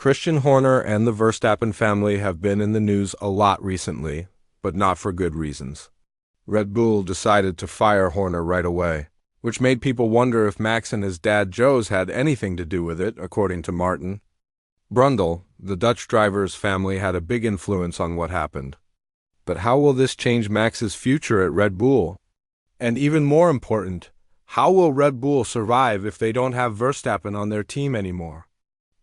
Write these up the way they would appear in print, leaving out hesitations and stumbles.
Christian Horner and the Verstappen family have been in the news a lot recently, but not for good reasons. Red Bull decided to fire Horner right away, which made people wonder if Max and his dad Jos had anything to do with it, according to Martin Brundle. The Dutch driver's family had a big influence on what happened. But how will this change Max's future at Red Bull? And even more important, how will Red Bull survive if they don't have Verstappen on their team anymore?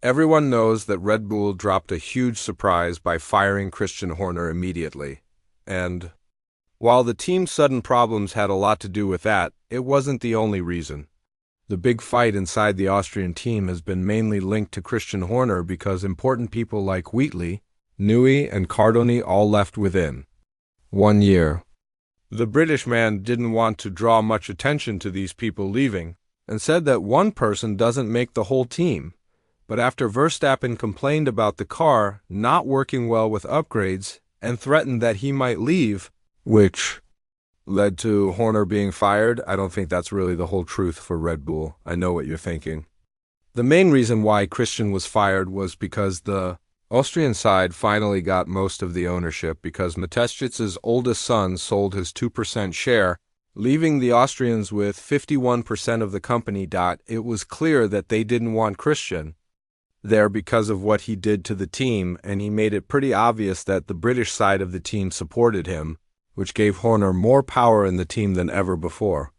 Everyone knows that Red Bull dropped a huge surprise by firing Christian Horner immediately. And while the team's sudden problems had a lot to do with that, it wasn't the only reason. The big fight inside the Austrian team has been mainly linked to Christian Horner because important people like Wheatley, Newey, and Cardoni all left within 1 year. The British man didn't want to draw much attention to these people leaving, and said that one person doesn't make the whole team. But after Verstappen complained about the car not working well with upgrades and threatened that he might leave, which led to Horner being fired, I don't think that's really the whole truth for Red Bull. I know what you're thinking. The main reason why Christian was fired was because the Austrian side finally got most of the ownership because Matejic's oldest son sold his 2% share, leaving the Austrians with 51% of the company. It was clear that they didn't want Christian there because of what he did to the team, and he made it pretty obvious that the British side of the team supported him, which gave Horner more power in the team than ever before.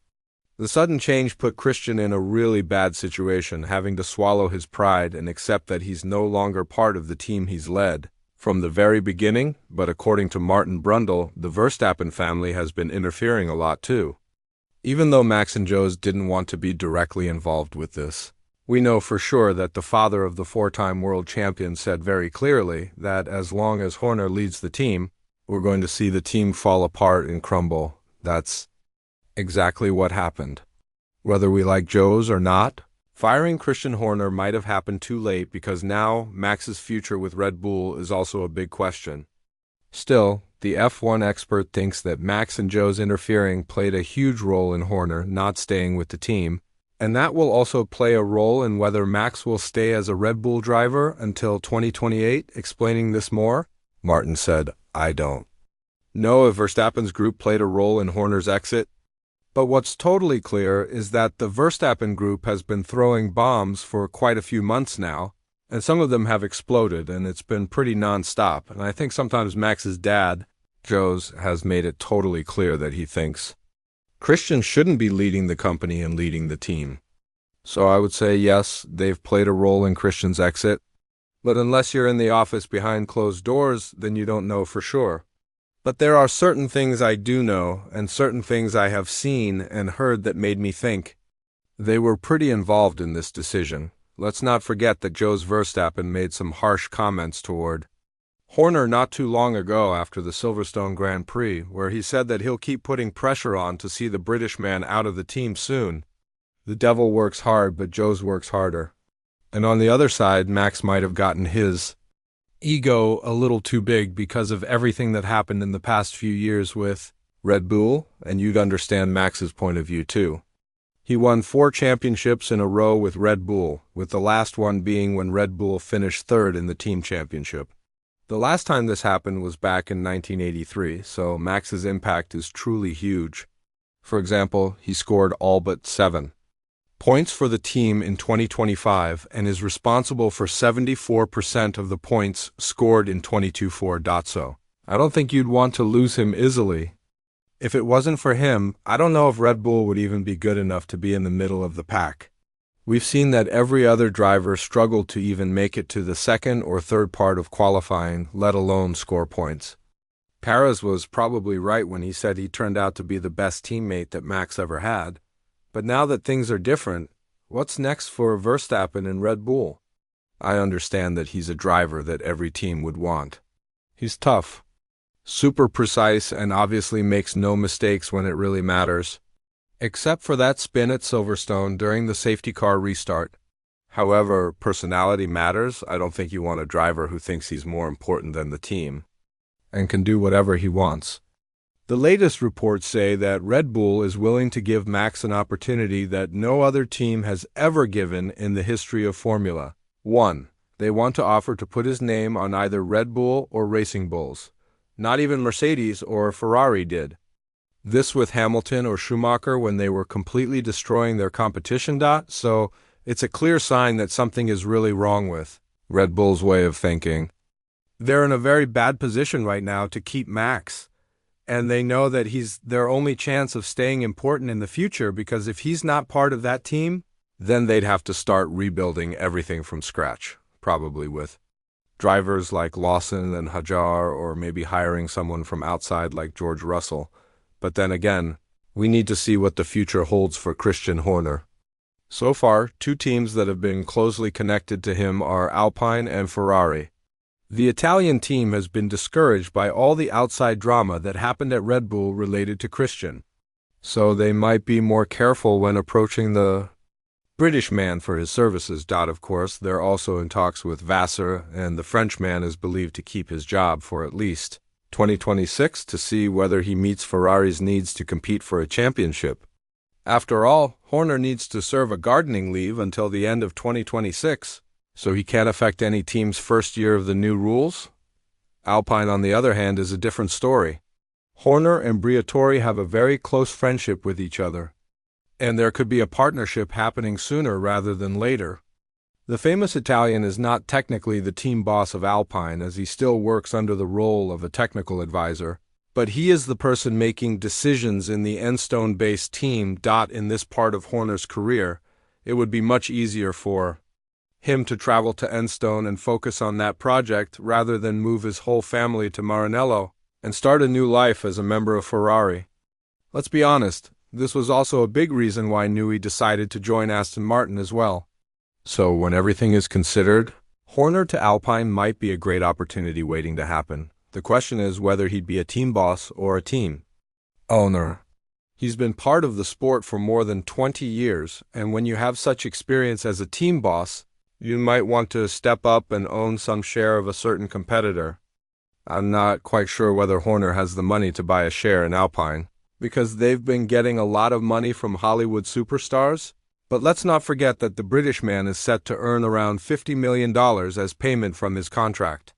The sudden change put Christian in a really bad situation, having to swallow his pride and accept that he's no longer part of the team he's led from the very beginning, but according to Martin Brundle, the Verstappen family has been interfering a lot too. Even though Max and Jos didn't want to be directly involved with this, we know for sure that the father of the four-time world champion said very clearly that as long as Horner leads the team, we're going to see the team fall apart and crumble. That's exactly what happened. Whether we like Jos or not, firing Christian Horner might have happened too late because now Max's future with Red Bull is also a big question. Still, the F1 expert thinks that Max and Jos interfering played a huge role in Horner not staying with the team, and that will also play a role in whether Max will stay as a Red Bull driver until 2028. Explaining this more, Martin said, "I don't know if Verstappen's group played a role in Horner's exit, but what's totally clear is that the Verstappen group has been throwing bombs for quite a few months now, and some of them have exploded, and it's been pretty non-stop. And I think sometimes Max's dad, Jos, has made it totally clear that he thinks Christian shouldn't be leading the company and leading the team. So I would say yes, they've played a role in Christian's exit, but unless you're in the office behind closed doors, then you don't know for sure. But there are certain things I do know, and certain things I have seen and heard that made me think they were pretty involved in this decision. Let's not forget that Jos Verstappen made some harsh comments toward Horner not too long ago after the Silverstone Grand Prix, where he said that he'll keep putting pressure on to see the British man out of the team soon. The devil works hard, but Jos works harder. And on the other side, Max might have gotten his ego a little too big because of everything that happened in the past few years with Red Bull, and you'd understand Max's point of view too. He won 4 championships in a row with Red Bull, with the last one being when Red Bull finished 3rd in the team championship. The last time this happened was back in 1983, so Max's impact is truly huge. For example, he scored all but 7 points for the team in 2025 and is responsible for 74% of the points scored in 22-4. So I don't think you'd want to lose him easily. If it wasn't for him, I don't know if Red Bull would even be good enough to be in the middle of the pack. We've seen that every other driver struggled to even make it to the second or third part of qualifying, let alone score points. Perez was probably right when he said he turned out to be the best teammate that Max ever had. But now that things are different, what's next for Verstappen and Red Bull? I understand that he's a driver that every team would want. He's tough, super precise, and obviously makes no mistakes when it really matters. Except for that spin at Silverstone during the safety car restart. However, personality matters. I don't think you want a driver who thinks he's more important than the team and can do whatever he wants. The latest reports say that Red Bull is willing to give Max an opportunity that no other team has ever given in the history of Formula 1. They want to offer to put his name on either Red Bull or Racing Bulls. Not even Mercedes or Ferrari did. This with Hamilton or Schumacher when they were completely destroying their competition. So it's a clear sign that something is really wrong with Red Bull's way of thinking. They're in a very bad position right now to keep Max, and they know that he's their only chance of staying important in the future, because if he's not part of that team, then they'd have to start rebuilding everything from scratch, probably with drivers like Lawson and Hajar, or maybe hiring someone from outside like George Russell. But then again, we need to see what the future holds for Christian Horner. So far, two teams that have been closely connected to him are Alpine and Ferrari. The Italian team has been discouraged by all the outside drama that happened at Red Bull related to Christian, so they might be more careful when approaching the British man for his services. Of course, they're also in talks with Vassar, and the Frenchman is believed to keep his job for at least 2026 to see whether he meets Ferrari's needs to compete for a championship. After all, Horner needs to serve a gardening leave until the end of 2026, so he can't affect any team's first year of the new rules. Alpine, on the other hand, is a different story. Horner and Briatore have a very close friendship with each other, and there could be a partnership happening sooner rather than later. The famous Italian is not technically the team boss of Alpine, as he still works under the role of a technical advisor, but he is the person making decisions in the Enstone-based team. In this part of Horner's career, it would be much easier for him to travel to Enstone and focus on that project rather than move his whole family to Maranello and start a new life as a member of Ferrari. Let's be honest, this was also a big reason why Newey decided to join Aston Martin as well. So when everything is considered, Horner to Alpine might be a great opportunity waiting to happen. The question is whether he'd be a team boss or a team owner. He's been part of the sport for more than 20 years, and when you have such experience as a team boss, you might want to step up and own some share of a certain competitor. I'm not quite sure whether Horner has the money to buy a share in Alpine, because they've been getting a lot of money from Hollywood superstars. But let's not forget that the British man is set to earn around $50 million as payment from his contract,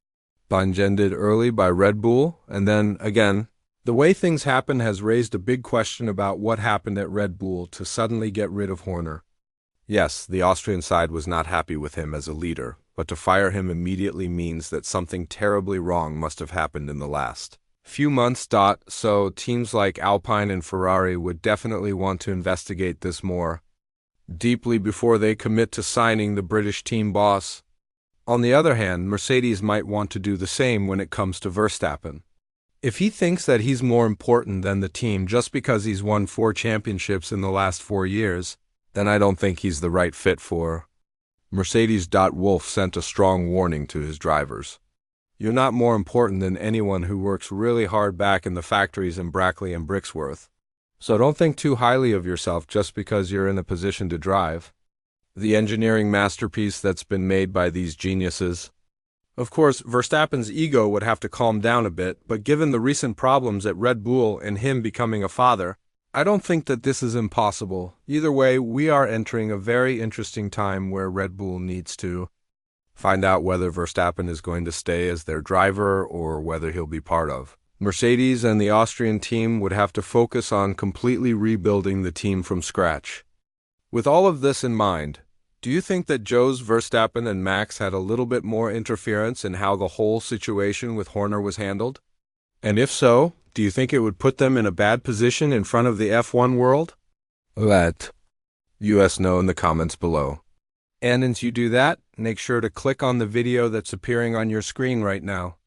engended early by Red Bull, and then, again, the way things happen has raised a big question about what happened at Red Bull to suddenly get rid of Horner. Yes, the Austrian side was not happy with him as a leader, but to fire him immediately means that something terribly wrong must have happened in the last few months. So teams like Alpine and Ferrari would definitely want to investigate this more deeply before they commit to signing the British team boss. On the other hand, Mercedes might want to do the same when it comes to Verstappen. If he thinks that he's more important than the team just because he's won 4 championships in the last 4 years, then I don't think he's the right fit for Mercedes. Wolff sent a strong warning to his drivers. You're not more important than anyone who works really hard back in the factories in Brackley and Brixworth. So don't think too highly of yourself just because you're in a position to drive the engineering masterpiece that's been made by these geniuses. Of course, Verstappen's ego would have to calm down a bit, but given the recent problems at Red Bull and him becoming a father, I don't think that this is impossible. Either way, we are entering a very interesting time where Red Bull needs to find out whether Verstappen is going to stay as their driver or whether he'll be part of Mercedes, and the Austrian team would have to focus on completely rebuilding the team from scratch. With all of this in mind, do you think that Jos Verstappen and Max had a little bit more interference in how the whole situation with Horner was handled? And if so, do you think it would put them in a bad position in front of the F1 world? Let us know in the comments below. And once you do that, make sure to click on the video that's appearing on your screen right now.